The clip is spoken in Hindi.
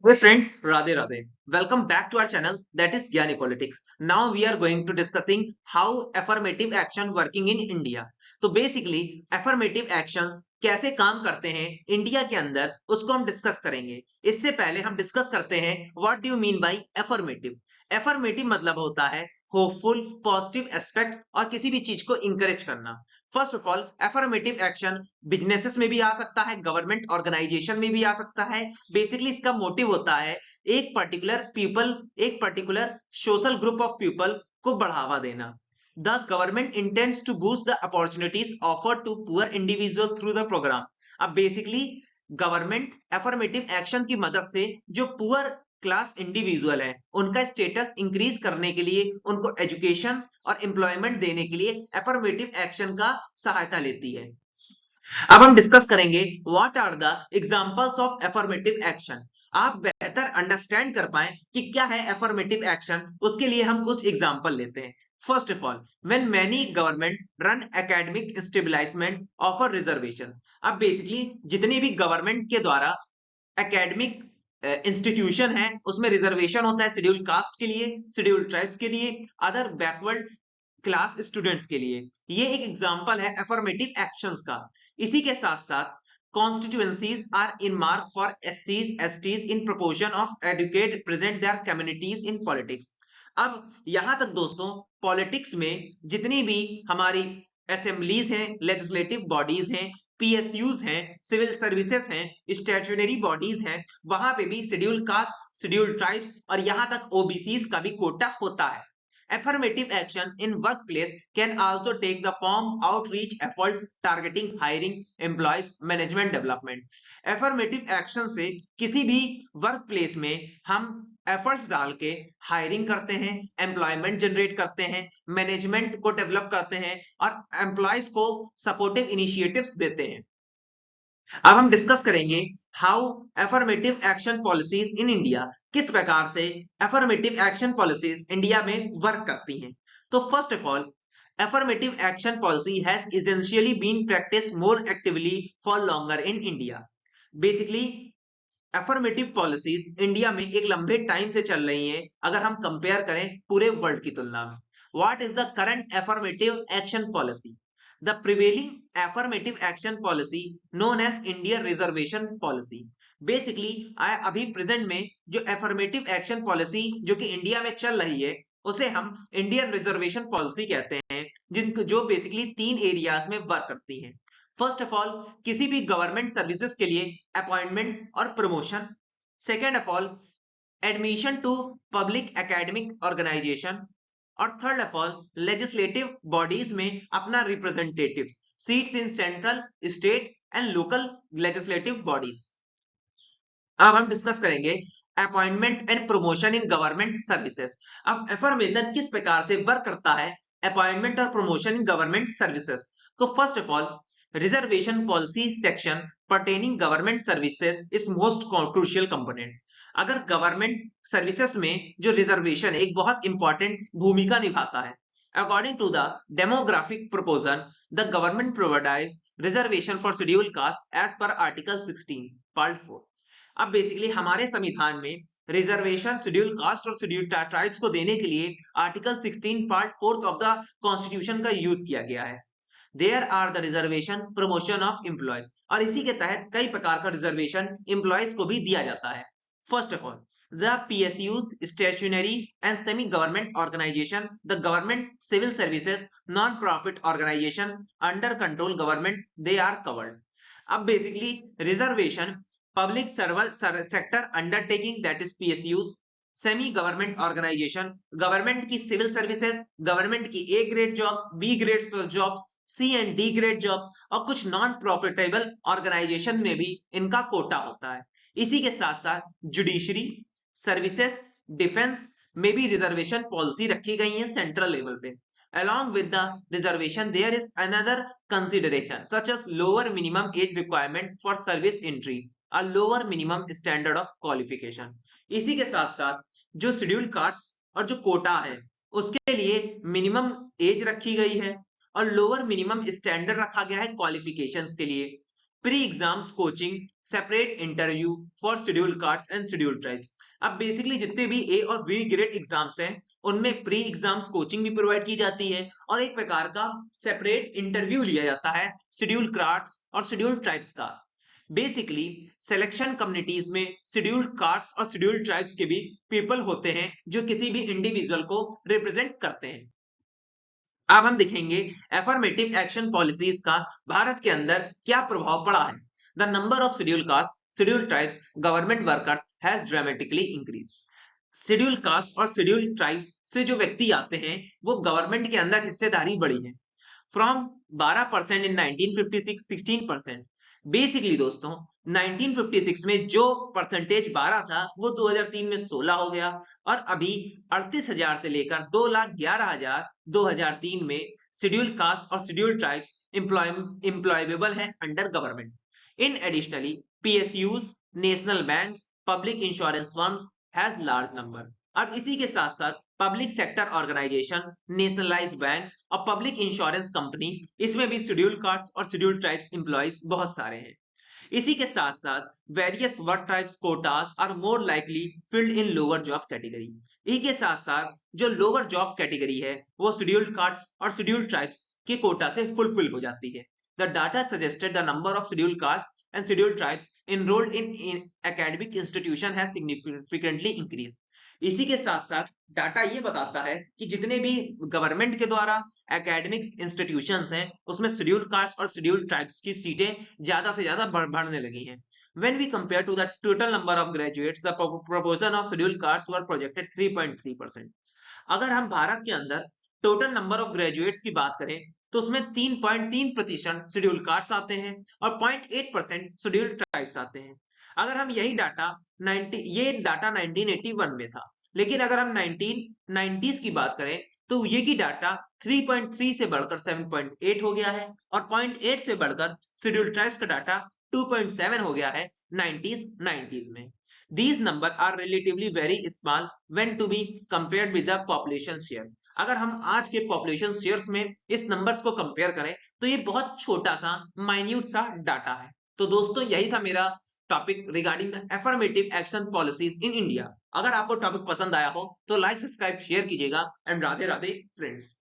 Hey friends, Radhe Radhe. Welcome back to our channel that is Gyani Politics. Now we are going to discussing how affirmative action working in India. तो basically affirmative actions कैसे काम करते हैं इंडिया के अंदर उसको हम डिस्कस करेंगे। इससे पहले हम डिस्कस करते हैं what do you mean by affirmative। affirmative मतलब होता है होपफुल पॉजिटिव एस्पेक्ट्स और किसी भी चीज को इंकरेज करना। First of all affirmative action businesses में भी आ सकता है, गवर्नमेंट ऑर्गेनाइजेशन में भी आ सकता है। बेसिकली इसका मोटिव होता है एक पर्टिकुलर पीपल, एक particular social group of people को बढ़ावा देना। The government intends to boost the opportunities offered to poor individual through the program. अब बेसिकली गवर्नमेंट एफर्मेटिव एक्शन की मदद से जो पुअर क्लास इंडिविजुअल है उनका स्टेटस इंक्रीज करने के लिए, उनको एजुकेशन और एम्प्लॉयमेंट देने के लिए एफर्मेटिव एक्शन का सहायता लेती है। अब हम डिस्कस करेंगे what are the examples of affirmative action. आप बेहतर अंडरस्टैंड कर पाए कि क्या है एफर्मेटिव एक्शन, उसके लिए हम कुछ एग्जांपल लेते हैं। First of all, when many government run academic establishment offer reservation. अब बेसिकली जितनी भी गवर्नमेंट के द्वारा एकेडमिक इंस्टीट्यूशन है उसमें रिजर्वेशन होता है शेड्यूल कास्ट के लिए, शेड्यूल ट्राइब्स के लिए, अदर बैकवर्ड क्लास स्टूडेंट्स के लिए। ये एक एग्जांपल है एफर्मेटिव एक्शंस का। इसी के साथ साथ constituencies are in mark for SCs STs in proportion of educate present their communities in politics। अब यहां तक दोस्तों पॉलिटिक्स में जितनी भी हमारी असेंबलीज हैं, लेजिस्लेटिव बॉडीज हैं, पीएसयूज हैं, सिविल सर्विसेज हैं, स्टैट्यूटरी बॉडीज हैं, वहां पे भी शेड्यूल कास्ट, शेड्यूल ट्राइब्स और यहां तक ओबीसीज का भी कोटा होता है। Affirmative action in workplace can also take the form outreach efforts targeting hiring employees management development। Affirmative action से किसी भी वर्क प्लेस में हम एफर्ट्स डाल के हायरिंग करते हैं, एम्प्लॉयमेंट जनरेट करते हैं, मैनेजमेंट को डेवलप करते हैं और एम्प्लॉयज को सपोर्टिव इनिशिएटिव्स देते हैं। अब हम डिस्कस करेंगे how affirmative action policies in India, किस प्रकार से एफर्मेटिव एक्शन पॉलिसीज इंडिया में वर्क करती हैं। तो first of all, affirmative action policy has essentially been practice more actively for longer in India. Basically affirmative policies India में एक लंबे टाइम से चल रही हैं अगर हम कंपेयर करें पूरे वर्ल्ड की तुलना में। What is the current affirmative action policy? The prevailing affirmative action policy known as Indian Reservation Policy। Basically अभी प्रेजेंट में जो affirmative action policy जो कि इंडिया में चल रही है उसे हम इंडियन रिजर्वेशन पॉलिसी कहते हैं, जिनको जो बेसिकली तीन एरियाज में वर्क करती है। फर्स्ट ऑफ ऑल, किसी भी गवर्नमेंट सर्विसेज के लिए अपॉइंटमेंट और promotion. Second of all, admission to public academic organisation. और third of all, legislative bodies में अपना representatives, seats in central, state and local legislative bodies. अब हम डिस्कस करेंगे appointment and promotion in government services. अब एफर्मेशन किस प्रकार से वर्क करता है अपॉइंटमेंट और प्रमोशन इन गवर्नमेंट सर्विसेज। तो first of all, reservation policy section pertaining government services is most crucial component. अगर गवर्नमेंट सर्विसेज में जो रिजर्वेशन एक बहुत इंपॉर्टेंट भूमिका निभाता है। According to the demographic proposal, the government provide reservation for schedule caste as per article 16 part 4। अब बेसिकली हमारे संविधान में रिजर्वेशन शेड्यूल कास्ट और शेड्यूल ट्राइब्स को देने के लिए article 16 part 4 of the constitution का यूज किया गया है। There are the reservation promotion of employees, और इसी के तहत कई प्रकार का रिजर्वेशन एम्प्लॉयज को भी दिया जाता है। First of all, the PSUs, statutory and semi-government organization, the government civil services, non-profit organization under control government, they are covered। अब basically reservation public sector undertaking that is PSUs, semi government organisation, government की सिविल सर्विसेज, गवर्नमेंट की A grade jobs, B grade jobs, C and D grade jobs और कुछ नॉन प्रॉफिटेबल ऑर्गेनाइजेशन में भी इनका कोटा होता है। इसी के साथ साथ जुडिशरी सर्विसेज, डिफेंस में भी रिजर्वेशन पॉलिसी रखी गई है सेंट्रल लेवल पे। Along with the reservation, there is another consideration such as lower minimum age requirement for service entry, a lower minimum standard of qualification। इसी के साथ साथ जो शेड्यूल कास्ट और जो कोटा है उसके लिए मिनिमम एज रखी गई है और लोअर मिनिमम स्टैंडर्ड रखा गया है क्वालिफिकेशंस के लिए। Pre exams coaching, separate interview for schedule castes and schedule tribes. अब बेसिकली जितने भी ए और बी ग्रेड एग्जाम्स हैं उनमें प्री एग्जाम्स कोचिंग भी प्रोवाइड की जाती है और एक प्रकार का सेपरेट इंटरव्यू लिया जाता है शेड्यूल कास्ट्स और शेड्यूल ट्राइब्स का। बेसिकली सिलेक्शन कम्युनिटीज में शेड्यूल कास्ट्स और शेड्यूल ट्राइब्स के भी पीपल होते हैं जो किसी भी इंडिविजुअल को रिप्रेजेंट करते हैं। अब हम देखेंगे एफर्मेटिव एक्शन पॉलिसीज का भारत के अंदर क्या प्रभाव पड़ा है। The number of schedule caste, schedule tribes, government workers has dramatically increase. Schedule caste और शेड्यूल ट्राइब्स से जो व्यक्ति आते हैं वो गवर्नमेंट के अंदर हिस्सेदारी बढ़ी है। From 12% in 1956, 16%। बेसिकली दोस्तों 1956 में जो परसेंटेज 12 था वो 2003 में 16 हो गया और अभी 38,000 से लेकर 2,11,000 2003 में शेड्यूल कास्ट और शेड्यूल ट्राइब्स एम्प्लॉयबल है under government. In additionally PSUs, national banks, public insurance firms has large number. और इसी के साथ साथ public sector organisation, nationalised banks और पब्लिक इंश्योरेंस कंपनी, इसमें भी शेड्यूल कास्ट और शेड्यूल ट्राइब्स एम्प्लॉइज बहुत सारे हैं। इसी के साथ साथ various work types quotas are more likely filled in lower job category. इसी के साथ साथ जो लोअर जॉब कैटेगरी है वो शेड्यूल कास्ट और शेड्यूल ट्राइब्स के कोटा से फुलफिल हो जाती है। The data suggested the number of schedule caste and scheduled tribes enrolled in academic institution has significantly increased। इसी के साथ साथ डाटा ये बताता है कि जितने भी गवर्नमेंट के द्वारा एकेडमिक इंस्टीट्यूशंस हैं उसमें शेड्यूल कास्ट और शेड्यूल ट्राइब्स की सीटें ज्यादा से ज्यादा बढ़ने लगी हैं। When we compare to the total number of graduates, the proportion of scheduled castes were projected 3.3%। अगर हम भारत के अंदर टोटल नंबर ऑफ ग्रेजुएट्स की बात करें तो उसमें 3.3% शेड्यूल कास्ट्स आते हैं और 0.8% शेड्यूल ट्राइब्स आते हैं। अगर हम यही डाटा 1981 में था, लेकिन अगर हम 1990s की बात करें तो ये की डाटा 3.3 से बढ़कर 7.8 हो गया है और 0.8 से बढ़कर शेड्यूल ट्राइब्स का डाटा 2.7 हो गया है 90s में। These numbers are relatively very small when to be compared with the population share। अगर हम आज के पॉपुलेशन शेयर्स में इस नंबर्स को कंपेयर करें तो ये बहुत छोटा सा माइन्यूट सा डाटा है। तो दोस्तों यही था मेरा topic regarding the affirmative action policies in India. अगर आपको टॉपिक पसंद आया हो तो लाइक, सब्सक्राइब, शेयर कीजिएगा एंड राधे राधे फ्रेंड्स।